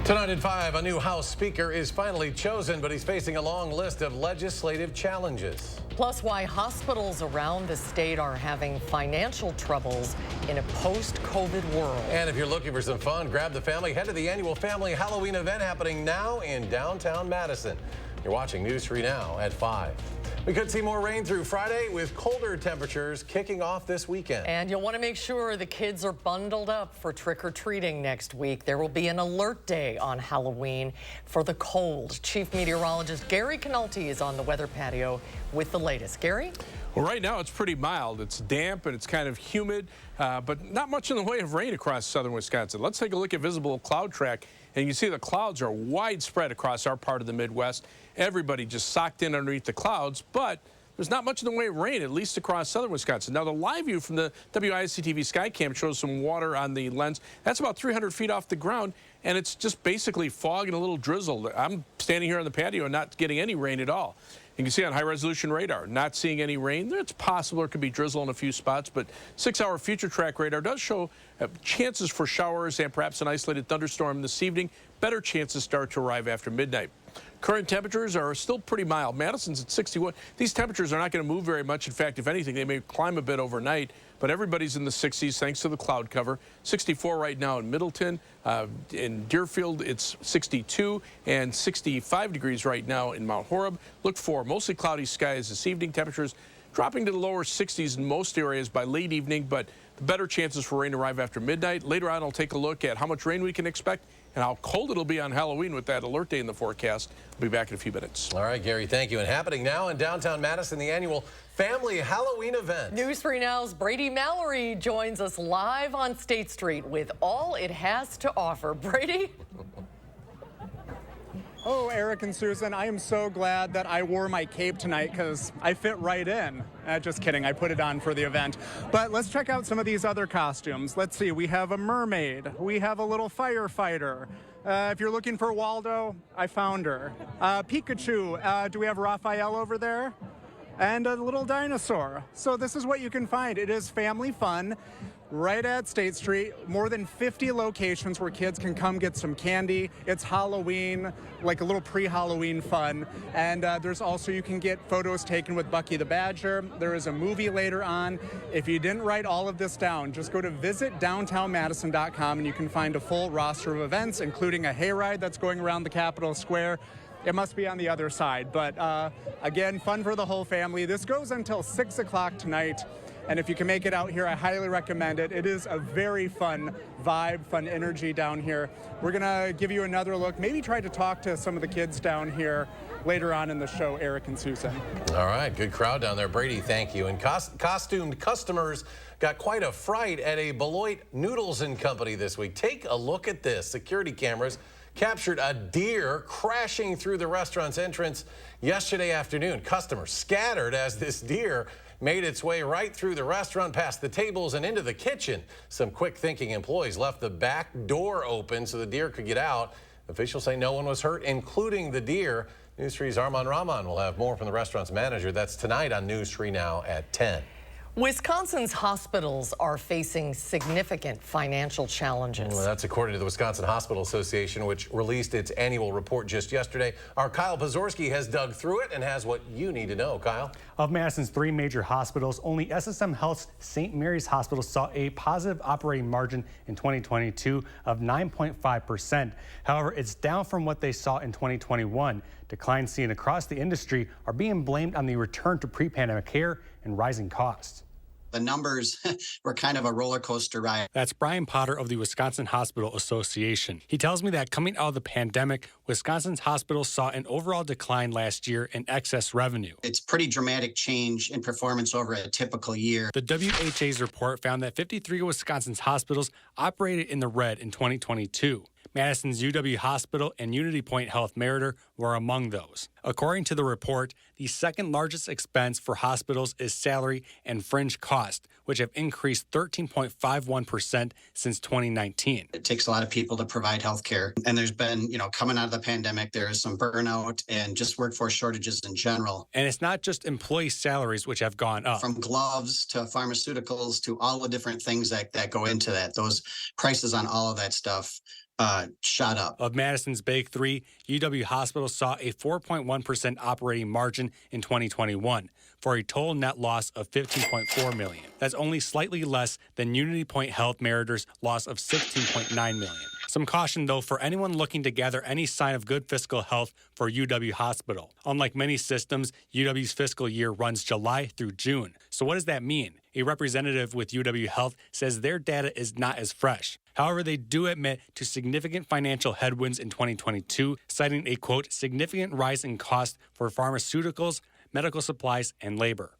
Tonight at 5, a new House Speaker is finally chosen, but he's facing a long list of legislative challenges. Plus, why hospitals around the state are having financial troubles in a post-COVID world. And if you're looking for some fun, grab the family, head to the annual family Halloween event happening now in downtown Madison. You're watching News 3 Now at 5. We could see more rain through Friday with colder temperatures kicking off this weekend. And you'll want to make sure the kids are bundled up for trick-or-treating next week. There will be an alert day on Halloween for the cold. Chief Meteorologist Gary Canulti is on the weather patio with the latest. Gary? Well, right now it's pretty mild. It's damp and it's kind of humid, but not much in the way of rain across southern Wisconsin. Let's take a look at visible cloud track, and you see the clouds are widespread across our part of the Midwest. Everybody just socked in underneath the clouds, but there's not much in the way of rain, at least across southern Wisconsin. Now, the live view from the WISC-TV Skycam shows some water on the lens. That's about 300 feet off the ground, and it's just basically fog and a little drizzle. I'm standing here on the patio and not getting any rain at all. You can see on high-resolution radar, not seeing any rain. It's possible there could be drizzle in a few spots, but 6-hour future track radar does show chances for showers and perhaps an isolated thunderstorm this evening. Better chances start to arrive after midnight. Current temperatures are still pretty mild. Madison's at 61. These temperatures are not going to move very much. In fact, if anything, they may climb a bit overnight, but everybody's in the 60s thanks to the cloud cover. 64 right now in Middleton. In Deerfield, it's 62 and 65 degrees right now in Mount Horeb. Look for mostly cloudy skies this evening. Temperatures dropping to the lower 60s in most areas by late evening, but the better chances for rain arrive after midnight. Later on, I'll take a look at how much rain we can expect and how cold it'll be on Halloween with that alert day in the forecast. I'll be back in a few minutes. All right, Gary, thank you. And happening now in downtown Madison, the annual Family Halloween event. News 3 Now's Brady Mallory joins us live on State Street with all it has to offer. Brady? Oh, Eric and Susan, I am so glad that I wore my cape tonight because I fit right in. Just kidding, I put it on for the event. But let's check out some of these other costumes. Let's see, we have a mermaid. We have a little firefighter. If you're looking for Waldo, I found her. Pikachu, do we have Raphael over there? And a little dinosaur. So this is what you can find. It is family fun. Right at State Street, more than 50 locations where kids can come get some candy. It's Halloween, like a little pre-Halloween fun. And there's also, you can get photos taken with Bucky the Badger. There is a movie later on. If you didn't write all of this down, just go to visitdowntownmadison.com and you can find a full roster of events, including a hayride that's going around the Capitol Square. It must be on the other side, but again, fun for the whole family. This goes until 6 o'clock tonight. And if you can make it out here, I highly recommend it. It is a very fun vibe, fun energy down here. We're gonna give you another look, maybe try to talk to some of the kids down here later on in the show, Eric and Susan. All right, good crowd down there. Brady, thank you. And costumed customers got quite a fright at a Beloit Noodles & Company this week. Take a look at this. Security cameras captured a deer crashing through the restaurant's entrance yesterday afternoon. Customers scattered as this deer made its way right through the restaurant, past the tables and into the kitchen. Some quick-thinking employees left the back door open so the deer could get out. Officials say no one was hurt, including the deer. News 3's Armand Rahman will have more from the restaurant's manager. That's tonight on News 3 Now at 10. Wisconsin's hospitals are facing significant financial challenges. Well, that's according to the Wisconsin Hospital Association, which released its annual report just yesterday. Our Kyle Pazorski has dug through it and has what you need to know. Kyle? Of Madison's 3 major hospitals, only SSM Health's St. Mary's Hospital saw a positive operating margin in 2022 of 9.5%. However, it's down from what they saw in 2021. Declines seen across the industry are being blamed on the return to pre-pandemic care and rising costs. The numbers were kind of a roller coaster ride. That's Brian Potter of the Wisconsin Hospital Association. He tells me that coming out of the pandemic, Wisconsin's hospitals saw an overall decline last year in excess revenue. It's pretty dramatic change in performance over a typical year. The WHA's report found that 53 of Wisconsin's hospitals operated in the red in 2022. Madison's UW Hospital and Unity Point Health Meriter were among those. According to the report, the second largest expense for hospitals is salary and fringe cost, which have increased 13.51% since 2019. It takes a lot of people to provide health care. And there's been, coming out of the pandemic, there is some burnout and just workforce shortages in general. And it's not just employee salaries which have gone up. From gloves to pharmaceuticals to all the different things that go into that. Those prices on all of that stuff shot up. Of Madison's Big Three, UW Hospital saw a 4.1% operating margin in 2021 for a total net loss of $15.4 million. That's only slightly less than Unity Point Health Meritor's loss of $16.9 million. Some caution, though, for anyone looking to gather any sign of good fiscal health for UW Hospital. Unlike many systems, UW's fiscal year runs July through June. So what does that mean? A representative with UW Health says their data is not as fresh. However, they do admit to significant financial headwinds in 2022, citing a, quote, significant rise in cost for pharmaceuticals, medical supplies, and labor.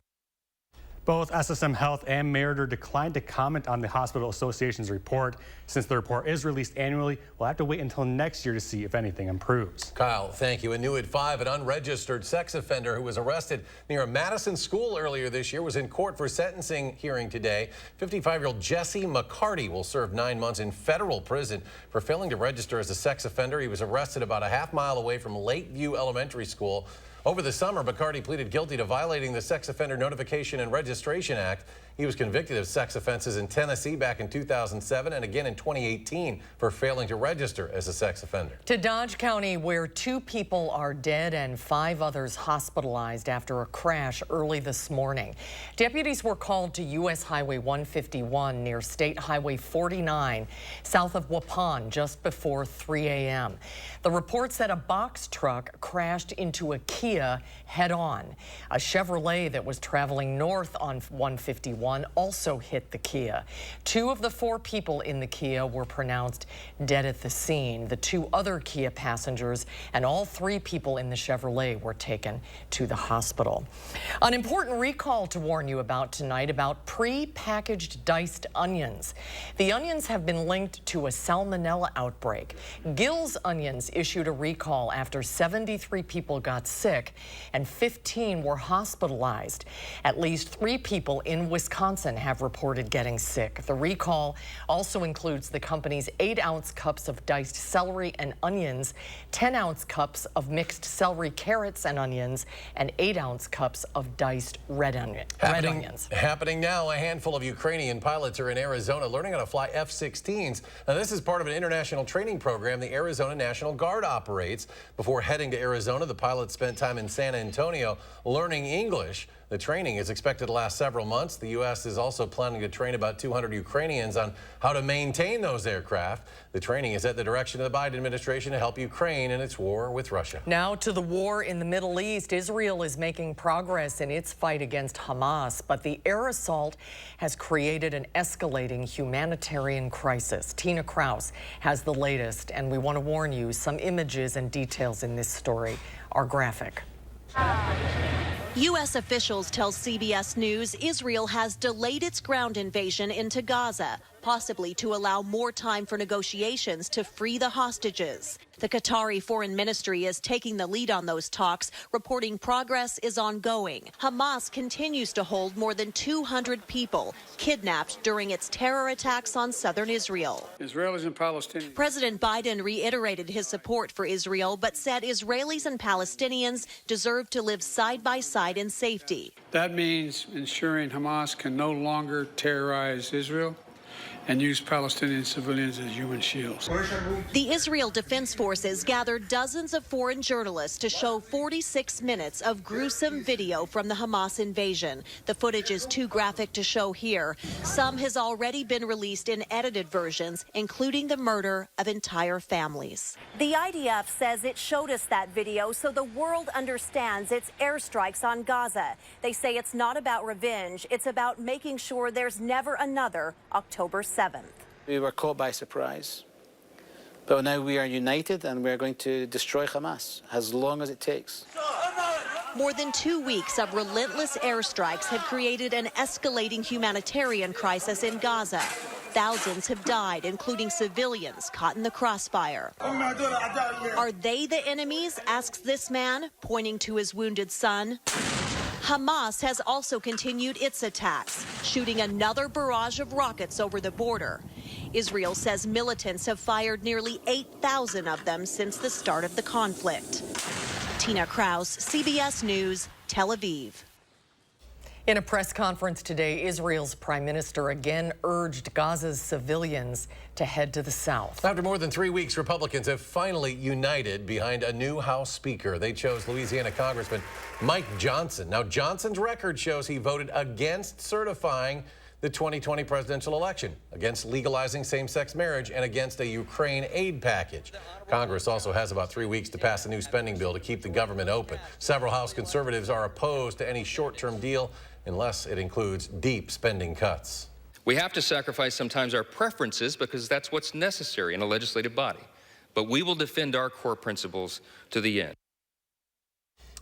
Both SSM Health and Meritor declined to comment on the Hospital Association's report. Since the report is released annually, we'll have to wait until next year to see if anything improves. Kyle, thank you. And new at 5, an unregistered sex offender who was arrested near a Madison school earlier this year was in court for sentencing hearing today. 55-year-old Jesse McCarty will serve 9 months in federal prison for failing to register as a sex offender. He was arrested about a half-mile away from Lakeview Elementary School. Over the summer, McCarty pleaded guilty to violating the Sex Offender Notification and Registration Act. He was convicted of sex offenses in Tennessee back in 2007 and again in 2018 for failing to register as a sex offender. To Dodge County, where 2 people are dead and 5 others hospitalized after a crash early this morning. Deputies were called to U.S. Highway 151 near State Highway 49 south of Waupun just before 3 a.m. The report said a box truck crashed into a Kia head-on. A Chevrolet that was traveling north on 151 also hit the Kia. 2 of the 4 people in the Kia were pronounced dead at the scene. The 2 other Kia passengers and all 3 people in the Chevrolet were taken to the hospital. An important recall to warn you about tonight about pre-packaged diced onions. The onions have been linked to a salmonella outbreak. Gill's Onions issued a recall after 73 people got sick and 15 were hospitalized. At least 3 people in Wisconsin have reported getting sick. The recall also includes the company's 8-ounce cups of diced celery and onions, 10-ounce cups of mixed celery, carrots, and onions, and 8-ounce cups of diced red onions. Happening now, a handful of Ukrainian pilots are in Arizona learning how to fly F-16s. Now, this is part of an international training program the Arizona National Guard operates. Before heading to Arizona, the pilots spent time in San Antonio learning English. The training is expected to last several months. The U.S. is also planning to train about 200 Ukrainians on how to maintain those aircraft. The training is at the direction of the Biden administration to help Ukraine in its war with Russia. Now to the war in the Middle East. Israel is making progress in its fight against Hamas, but the air assault has created an escalating humanitarian crisis. Tina Kraus has the latest, and we want to warn you, some images and details in this story are graphic. U.S. officials tell CBS News Israel has delayed its ground invasion into Gaza, possibly to allow more time for negotiations to free the hostages. The Qatari Foreign Ministry is taking the lead on those talks, reporting progress is ongoing. Hamas continues to hold more than 200 people kidnapped during its terror attacks on southern Israel. Israelis and Palestinians. President Biden reiterated his support for Israel, but said Israelis and Palestinians deserve to live side by side in safety. That means ensuring Hamas can no longer terrorize Israel and use Palestinian civilians as human shields. The Israel Defense Forces gathered dozens of foreign journalists to show 46 minutes of gruesome video from the Hamas invasion. The footage is too graphic to show here. Some has already been released in edited versions, including the murder of entire families. The IDF says it showed us that video so the world understands its airstrikes on Gaza. They say it's not about revenge, it's about making sure there's never another October 7th. We were caught by surprise, but now we are united and we are going to destroy Hamas as long as it takes. More than 2 weeks of relentless airstrikes have created an escalating humanitarian crisis in Gaza. Thousands have died, including civilians caught in the crossfire. Are they the enemies, asks this man, pointing to his wounded son. Hamas has also continued its attacks, shooting another barrage of rockets over the border. Israel says militants have fired nearly 8,000 of them since the start of the conflict. Tina Kraus, CBS News, Tel Aviv. In a press conference today, Israel's prime minister again urged Gaza's civilians to head to the south. After more than 3 weeks, Republicans have finally united behind a new House Speaker. They chose Louisiana Congressman Mike Johnson. Now, Johnson's record shows he voted against certifying the 2020 presidential election, against legalizing same-sex marriage, and against a Ukraine aid package. Congress also has about 3 weeks to pass a new spending bill to keep the government open. Several House conservatives are opposed to any short-term deal unless it includes deep spending cuts. We have to sacrifice sometimes our preferences because that's what's necessary in a legislative body. But we will defend our core principles to the end.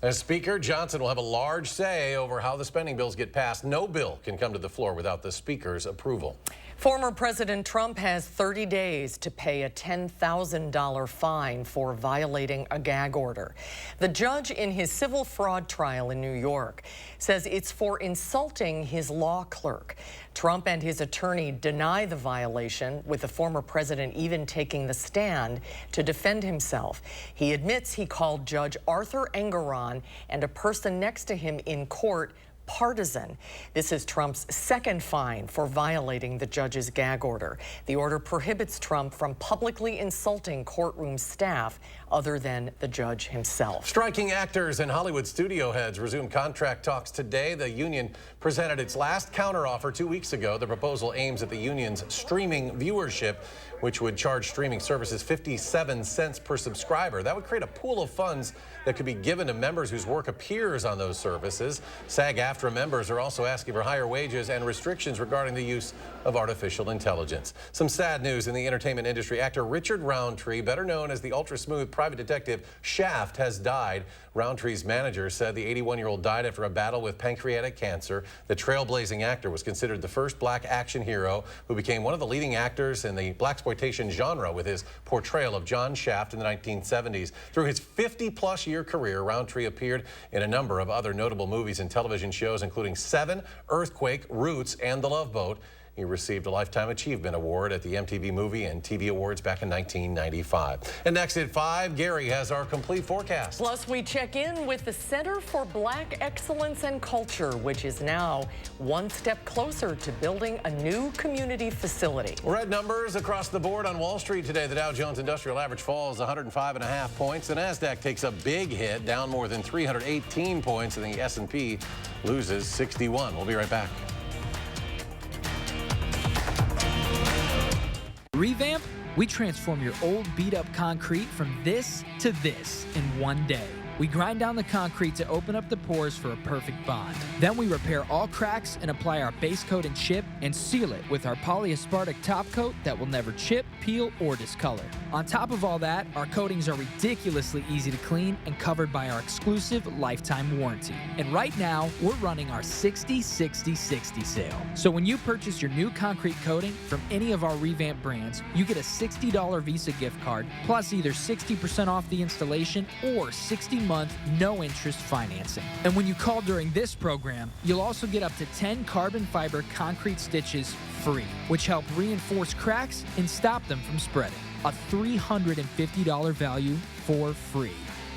As Speaker, Johnson will have a large say over how the spending bills get passed. No bill can come to the floor without the Speaker's approval. Former President Trump has 30 days to pay a $10,000 fine for violating a gag order. The judge in his civil fraud trial in New York says it's for insulting his law clerk. Trump and his attorney deny the violation, with the former president even taking the stand to defend himself. He admits he called Judge Arthur Engeron and a person next to him in court partisan. This is Trump's second fine for violating the judge's gag order. The order prohibits Trump from publicly insulting courtroom staff other than the judge himself. Striking actors and Hollywood studio heads resumed contract talks today. The union presented its last counteroffer 2 weeks ago. The proposal aims at the union's streaming viewership, which would charge streaming services 57 cents per subscriber. That would create a pool of funds that could be given to members whose work appears on those services. SAG-AFTRA members are also asking for higher wages and restrictions regarding the use of artificial intelligence. Some sad news in the entertainment industry. Actor Richard Roundtree, better known as the ultra-smooth private detective Shaft, has died. Roundtree's manager said the 81-year-old died after a battle with pancreatic cancer. The trailblazing actor was considered the first black action hero who became one of the leading actors in the blaxploitation genre with his portrayal of John Shaft in the 1970s. Through his 50-plus-year career, Roundtree appeared in a number of other notable movies and television shows, including Seven, Earthquake, Roots, and The Love Boat. He received a Lifetime Achievement Award at the MTV Movie and TV Awards back in 1995. And next at 5, Gary has our complete forecast. Plus, we check in with the Center for Black Excellence and Culture, which is now one step closer to building a new community facility. Red numbers across the board on Wall Street today. The Dow Jones Industrial Average falls 105.5 points. The NASDAQ takes a big hit, down more than 318 points, and the S&P loses 61. We'll be right back. Revamp? We transform your old beat-up concrete from this to this in one day. We grind down the concrete to open up the pores for a perfect bond. Then we repair all cracks and apply our base coat and chip and seal it with our polyaspartic top coat that will never chip, peel, or discolor. On top of all that, our coatings are ridiculously easy to clean and covered by our exclusive lifetime warranty. And right now, we're running our 60-60-60 sale. So when you purchase your new concrete coating from any of our Revamp brands, you get a $60 Visa gift card, plus either 60% off the installation or 60-month no-interest financing. And when you call during this program, you'll also get up to 10 carbon fiber concrete stitches free, which help reinforce cracks and stop them from spreading. A $350 value for free.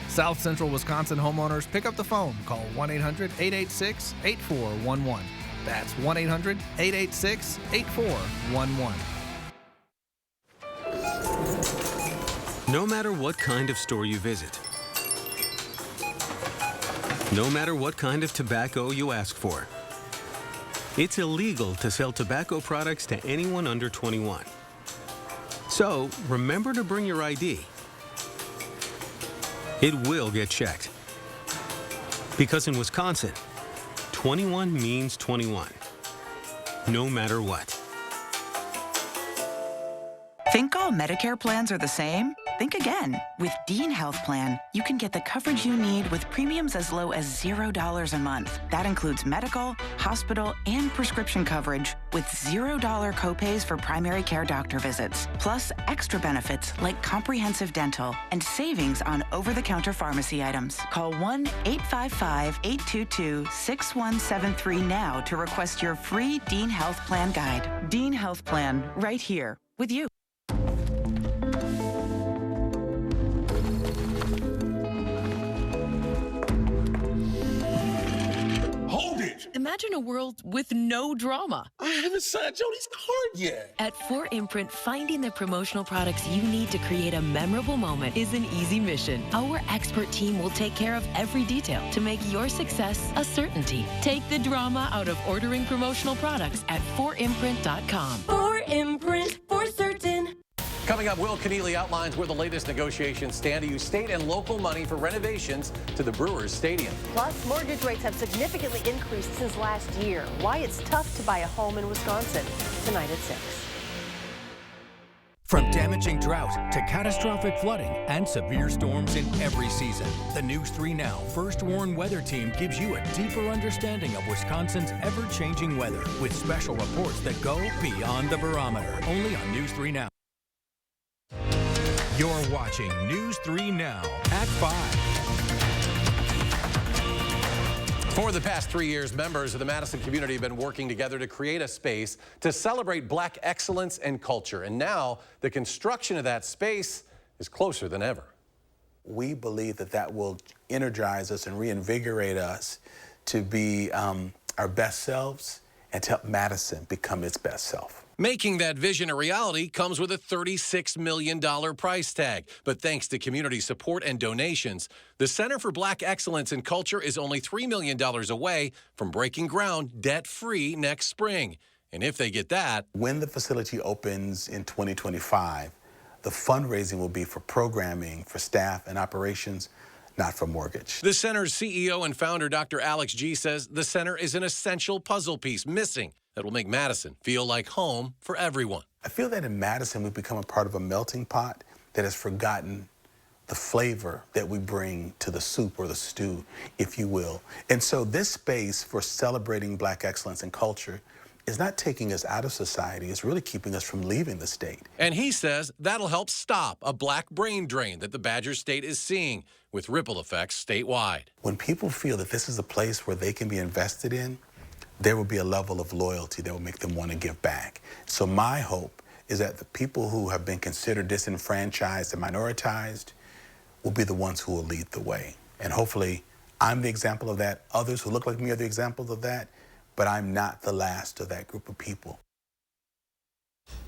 South Central Wisconsin homeowners, pick up the phone. Call 1-800-886-8411. That's 1-800-886-8411. No matter what kind of store you visit, no matter what kind of tobacco you ask for, it's illegal to sell tobacco products to anyone under 21. So remember to bring your ID. It will get checked. Because in Wisconsin, 21 means 21, no matter what. Think all Medicare plans are the same? Think again. With Dean Health Plan, you can get the coverage you need with premiums as low as $0 a month. That includes medical, hospital, and prescription coverage with $0 copays for primary care doctor visits, plus extra benefits like comprehensive dental and savings on over-the-counter pharmacy items. Call 1-855-822-6173 now to request your free Dean Health Plan guide. Dean Health Plan, right here with you. Imagine Imagine a world with no drama. I haven't signed Jody's card yet. At 4imprint, finding the promotional products you need to create a memorable moment is an easy mission. Our expert team will take care of every detail to make your success a certainty. Take the drama out of ordering promotional products at 4imprint.com. 4imprint, for certain. Coming up, Will Keneally outlines where the latest negotiations stand to use state and local money for renovations to the Brewers Stadium. Plus, mortgage rates have significantly increased since last year. Why it's tough to buy a home in Wisconsin. Tonight at 6. From damaging drought to catastrophic flooding and severe storms in every season, the News 3 Now First Warn Weather Team gives you a deeper understanding of Wisconsin's ever-changing weather with special reports that go beyond the barometer. Only on News 3 Now. You're watching News 3 Now at 5. For the past 3 years, members of the Madison community have been working together to create a space to celebrate Black excellence and culture. And now the construction of that space is closer than ever. We believe that will energize us and reinvigorate us to be our best selves and to help Madison become its best self. Making that vision a reality comes with a $36 million price tag. But thanks to community support and donations, the Center for Black Excellence in Culture is only $3 million away from breaking ground debt-free next spring. And if they get that... When the facility opens in 2025, the fundraising will be for programming, for staff and operations, not for mortgage. The center's CEO and founder, Dr. Alex G., says the center is an essential puzzle piece missing that will make Madison feel like home for everyone. I feel that in Madison, we've become a part of a melting pot that has forgotten the flavor that we bring to the soup or the stew, if you will. And so this space for celebrating Black excellence and culture is not taking us out of society, it's really keeping us from leaving the state. And he says that'll help stop a Black brain drain that the Badger State is seeing, with ripple effects statewide. When people feel that this is a place where they can be invested in, there will be a level of loyalty that will make them want to give back. So my hope is that the people who have been considered disenfranchised and minoritized will be the ones who will lead the way. And hopefully I'm the example of that. Others who look like me are the examples of that, but I'm not the last of that group of people.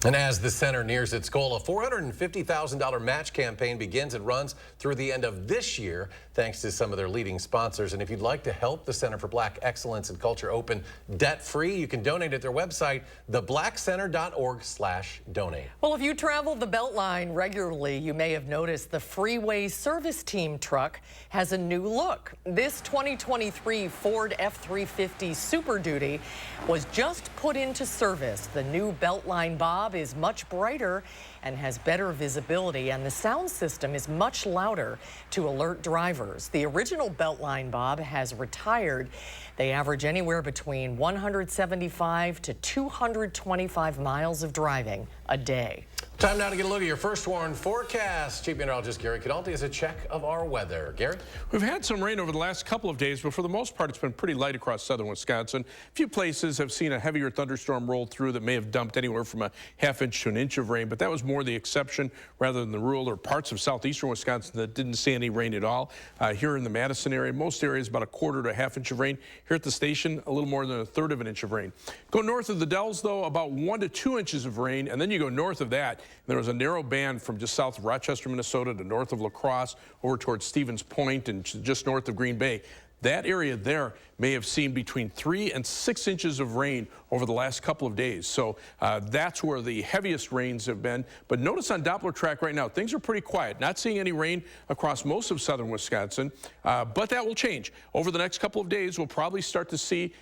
And as the center nears its goal, a $450,000 match campaign begins and runs through the end of this year, thanks to some of their leading sponsors. And if you'd like to help the Center for Black Excellence and Culture open debt-free, you can donate at their website, theblackcenter.org/donate. Well, if you travel the Beltline regularly, you may have noticed the Freeway Service Team truck has a new look. This 2023 Ford F-350 Super Duty was just put into service. The new Beltline Bob is much brighter and has better visibility, and the sound system is much louder to alert drivers. The original Beltline Bob has retired. They average anywhere between 175 to 225 miles of driving a day. Time now to get a look at your first warn forecast. Chief Meteorologist Gary Canalti has a check of our weather. Gary? We've had some rain over the last couple of days, but for the most part, it's been pretty light across southern Wisconsin. A few places have seen a heavier thunderstorm roll through that may have dumped anywhere from a ½ inch to an inch of rain, but that was more the exception rather than the rule. Or parts of southeastern Wisconsin that didn't see any rain at all. Here in the Madison area, most areas about 1/4 to a ½ inch of rain. Here at the station, a little more than 1/3 of an inch of rain. Go north of the Dells, though, about 1 to 2 inches of rain, and then you go north of that, and there was a narrow band from just south of Rochester, Minnesota to north of La Crosse over towards Stevens Point and just north of Green Bay. That area there may have seen between 3 and 6 inches of rain over the last couple of days. So that's where the heaviest rains have been. But notice on Doppler track right now, things are pretty quiet. Not seeing any rain across most of southern Wisconsin, but that will change. Over the next couple of days, we'll probably start to see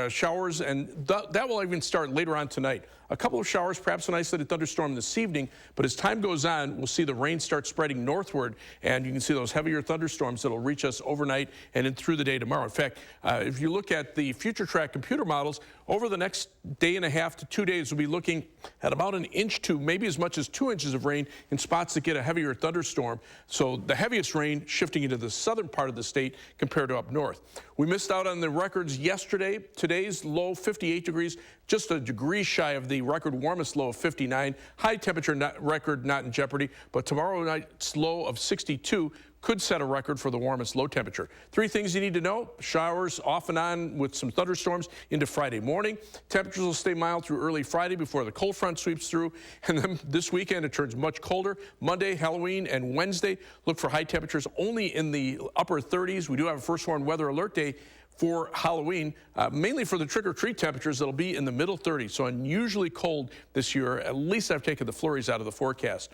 showers, and that will even start later on tonight. A couple of showers, perhaps an isolated thunderstorm this evening, but as time goes on, we'll see the rain start spreading northward, and you can see those heavier thunderstorms that'll reach us overnight and in through the day tomorrow. In fact, if you look at the future track computer models, over the next day and a half to 2 days, we'll be looking at about 1 inch to maybe as much as 2 inches of rain in spots that get a heavier thunderstorm. So the heaviest rain shifting into the southern part of the state compared to up north. We missed out on the records yesterday. Today's low, 58 degrees, just a degree shy of the record warmest low of 59. High temperature record not in jeopardy, but tomorrow night's low of 62 could set a record for the warmest low temperature. 3 things you need to know: showers off and on with some thunderstorms into Friday morning. Temperatures will stay mild through early Friday before the cold front sweeps through. And then this weekend it turns much colder. Monday, Halloween, and Wednesday, look for high temperatures only in the upper 30s. We do have a first warned weather alert day for Halloween, mainly for the trick-or-treat temperatures that'll be in the middle 30s. So unusually cold this year. At least I've taken the flurries out of the forecast.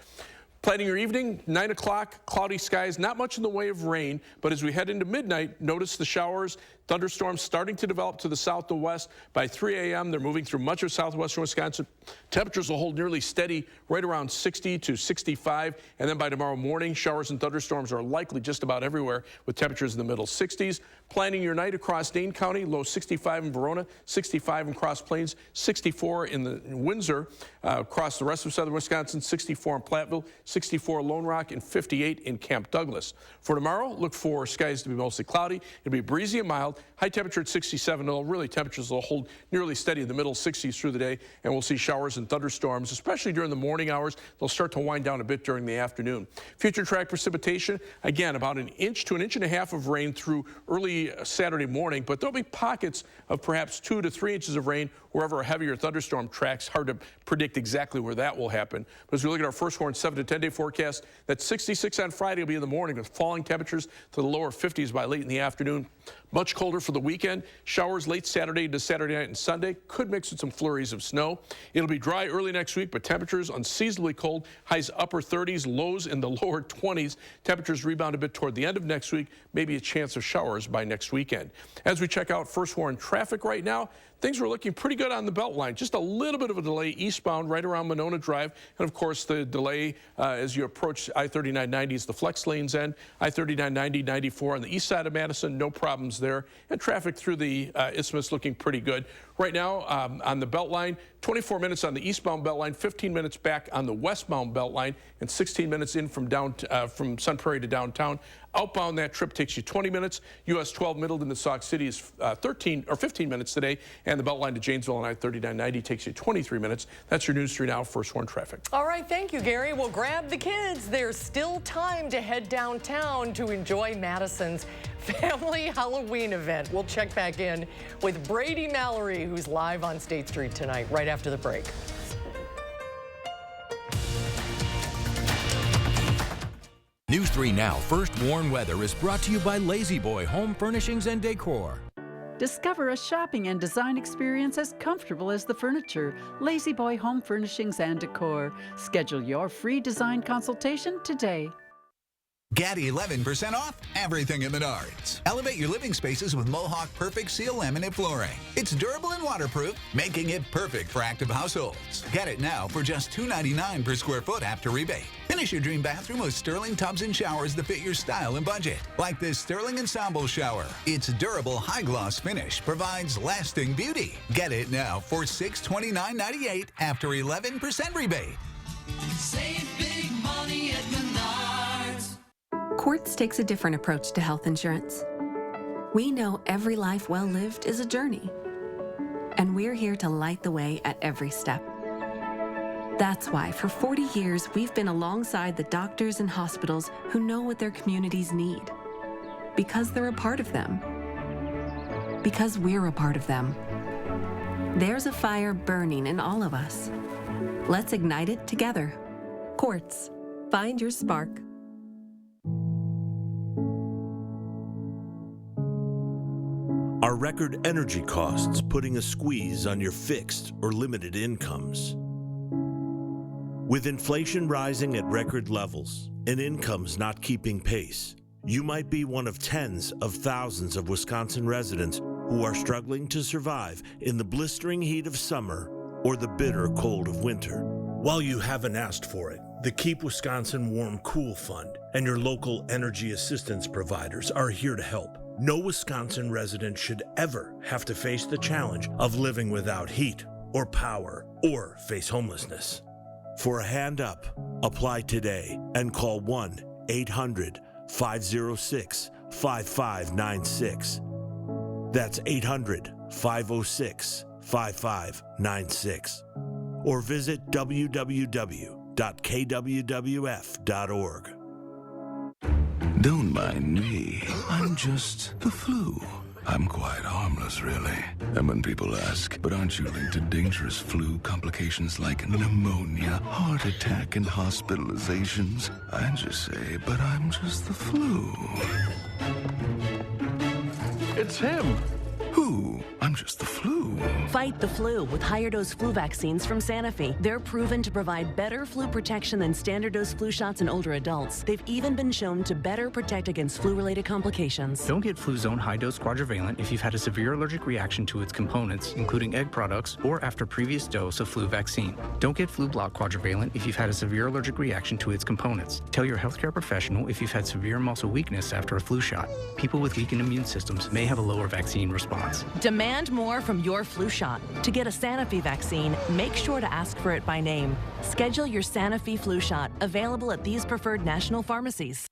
Planning your evening, 9 o'clock, cloudy skies, not much in the way of rain, but as we head into midnight, notice the showers, thunderstorms starting to develop to the south and west. By 3 a.m., they're moving through much of southwestern Wisconsin. Temperatures will hold nearly steady, right around 60 to 65. And then by tomorrow morning, showers and thunderstorms are likely just about everywhere, with temperatures in the middle 60s. Planning your night across Dane County, low 65 in Verona, 65 in Cross Plains, 64 in Windsor. Across the rest of southern Wisconsin, 64 in Platteville, 64 Lone Rock, and 58 in Camp Douglas. For tomorrow, look for skies to be mostly cloudy. It'll be breezy and mild. High temperature at 67. Really, temperatures will hold nearly steady in the middle 60s through the day, and we'll see showers and thunderstorms, especially during the morning hours. They'll start to wind down a bit during the afternoon. Future track precipitation, again, about 1 inch to 1.5 inches of rain through early Saturday morning, but there'll be pockets of perhaps 2 to 3 inches of rain wherever a heavier thunderstorm tracks. Hard to predict exactly where that will happen. But as we look at our first warned 7 to 10 day forecast, that 66 on Friday will be in the morning with falling temperatures to the lower 50s by late in the afternoon. Much colder for the weekend. Showers late Saturday to Saturday night and Sunday. Could mix with some flurries of snow. It'll be dry early next week, but temperatures unseasonably cold. Highs upper 30s, lows in the lower 20s. Temperatures rebound a bit toward the end of next week. Maybe a chance of showers by next weekend. As we check out first warned traffic right now, things were looking pretty good on the Beltline. Just a little bit of a delay eastbound right around Monona Drive. And, of course, the delay as you approach I-3990 is the flex lanes end. I-3990, 94 on the east side of Madison, no problems there. And traffic through the Isthmus looking pretty good. Right now on the Beltline, 24 minutes on the eastbound Beltline, 15 minutes back on the westbound Beltline, and 16 minutes in from Sun Prairie to downtown. Outbound, that trip takes you 20 minutes. US 12 Middleton to Sauk City is 15 minutes today, and the Beltline to Janesville on I-3990 takes you 23 minutes. That's your News 3 Now first warned traffic. All right, thank you, Gary. Well, grab the kids. There's still time to head downtown to enjoy Madison's family Halloween event. We'll check back in with Brady Mallory, who's live on State Street tonight, right after the break. News 3 Now First Warn Weather is brought to you by Lazy Boy Home Furnishings and Decor. Discover a shopping and design experience as comfortable as the furniture. Lazy Boy Home Furnishings and Decor. Schedule your free design consultation today. Get 11% off everything at Menards. Elevate your living spaces with Mohawk Perfect Seal laminate flooring. It's durable and waterproof, making it perfect for active households. Get it now for just $2.99 per square foot after rebate. Finish your dream bathroom with Sterling tubs and showers that fit your style and budget. Like this Sterling Ensemble shower. Its durable high-gloss finish provides lasting beauty. Get it now for $629.98 after 11% rebate. Save big money at Menards. Quartz takes a different approach to health insurance. We know every life well lived is a journey, and we're here to light the way at every step. That's why for 40 years, we've been alongside the doctors and hospitals who know what their communities need. Because they're a part of them. Because we're a part of them. There's a fire burning in all of us. Let's ignite it together. Quartz. Find your spark. Are record energy costs putting a squeeze on your fixed or limited incomes? With inflation rising at record levels and incomes not keeping pace, you might be one of tens of thousands of Wisconsin residents who are struggling to survive in the blistering heat of summer or the bitter cold of winter. While you haven't asked for it, the Keep Wisconsin Warm Cool Fund and your local energy assistance providers are here to help. No Wisconsin resident should ever have to face the challenge of living without heat or power or face homelessness. For a hand up, apply today and call 1-800-506-5596. That's 800-506-5596. Or visit www.kwwf.org. Don't mind me. I'm just the flu. I'm quite harmless, really. And when people ask, but aren't you linked to dangerous flu complications like pneumonia, heart attack, and hospitalizations? I just say, but I'm just the flu. It's him. Who? I'm just the flu. Fight the flu with higher dose flu vaccines from Sanofi. They're proven to provide better flu protection than standard dose flu shots in older adults. They've even been shown to better protect against flu-related complications. Don't get Fluzone high-dose quadrivalent if you've had a severe allergic reaction to its components, including egg products, or after previous dose of flu vaccine. Don't get Flu-Block quadrivalent if you've had a severe allergic reaction to its components. Tell your healthcare professional if you've had severe muscle weakness after a flu shot. People with weakened immune systems may have a lower vaccine response. Demand more from your flu shot. To get a Sanofi vaccine, make sure to ask for it by name. Schedule your Sanofi flu shot, available at these preferred national pharmacies.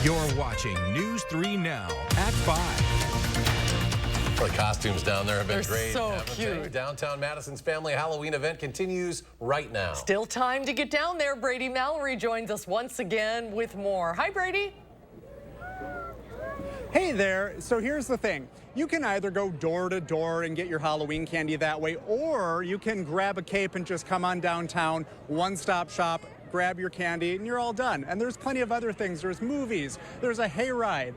You're watching News 3 Now at 5. The costumes down there have been They're great. so haven't cute. they? Downtown Madison's family Halloween event continues right now. Still time to get down there. Brady Mallory joins us once again with more. Hi, Brady. Hey there, so here's the thing. You can either go door to door and get your Halloween candy that way, or you can grab a cape and just come on downtown, one-stop shop, grab your candy, and you're all done. And there's plenty of other things. There's movies, there's a hayride.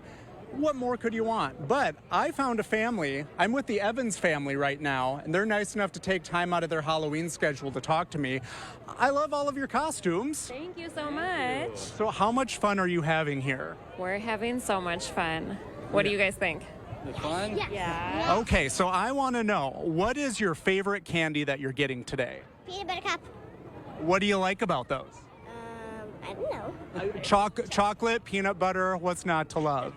What more could you want? But I found a family. I'm with the Evans family right now, and they're nice enough to take time out of their Halloween schedule to talk to me. I love all of your costumes. Thank you so much. So how much fun are you having here? We're having so much fun. What do you guys think? Fun? Yeah. Okay, so I want to know, what is your favorite candy that you're getting today? Peanut butter cup. What do you like about those? I don't know. Chocolate, peanut butter, what's not to love?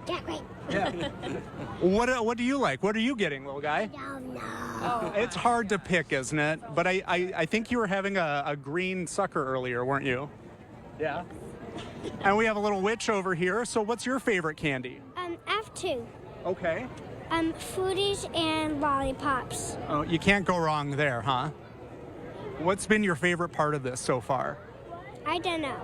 Yeah, great. Yeah. What do you like? What are you getting, little guy? Don't know. Oh, it's hard to pick, isn't it? But I think you were having a green sucker earlier, weren't you? Yeah. And we have a little witch over here. So what's your favorite candy? I have two. Okay. Fruities and lollipops. Oh, you can't go wrong there, huh? What's been your favorite part of this so far? I don't know.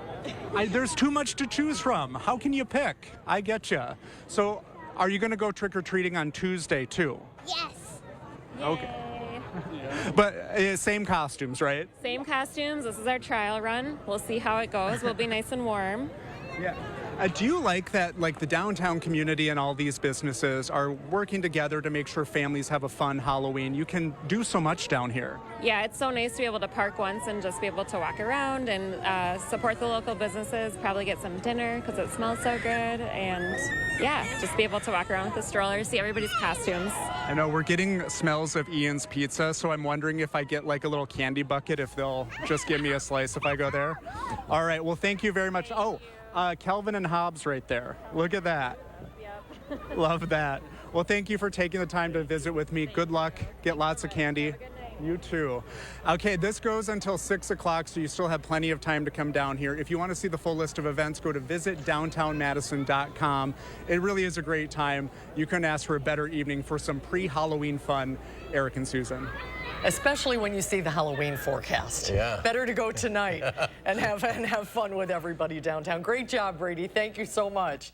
There's too much to choose from. How can you pick? I get you. So are you going to go trick-or-treating on Tuesday, too? Yes. Okay. But same costumes, right? Same costumes. This is our trial run. We'll see how it goes. We'll be nice and warm. Yeah. Do you like that, like the downtown community and all these businesses are working together to make sure families have a fun Halloween? You can do so much down here. Yeah, it's so nice to be able to park once and just be able to walk around and support the local businesses, probably get some dinner because it smells so good, and yeah, just be able to walk around with the strollers, see everybody's costumes. I know we're getting smells of Ian's Pizza, so I'm wondering if I get like a little candy bucket, if they'll just give me a slice if I go there. All right, well, thank you very much. Oh, Kelvin and Hobbs right there. Look at that. Yep. Love that. Well, thank you for taking the time to visit with me. Good luck. Get lots of candy. You too. Okay, this goes until 6 o'clock, so you still have plenty of time to come down here. If you want to see the full list of events, go to visitdowntownmadison.com. It really is a great time. You couldn't ask for a better evening for some pre-Halloween fun. Eric and Susan. Especially when you see the Halloween forecast. Yeah. Better to go tonight and have fun with everybody downtown. Great job, Brady. Thank you so much.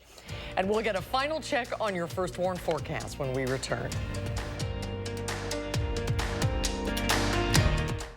And we'll get a final check on your first warn forecast when we return.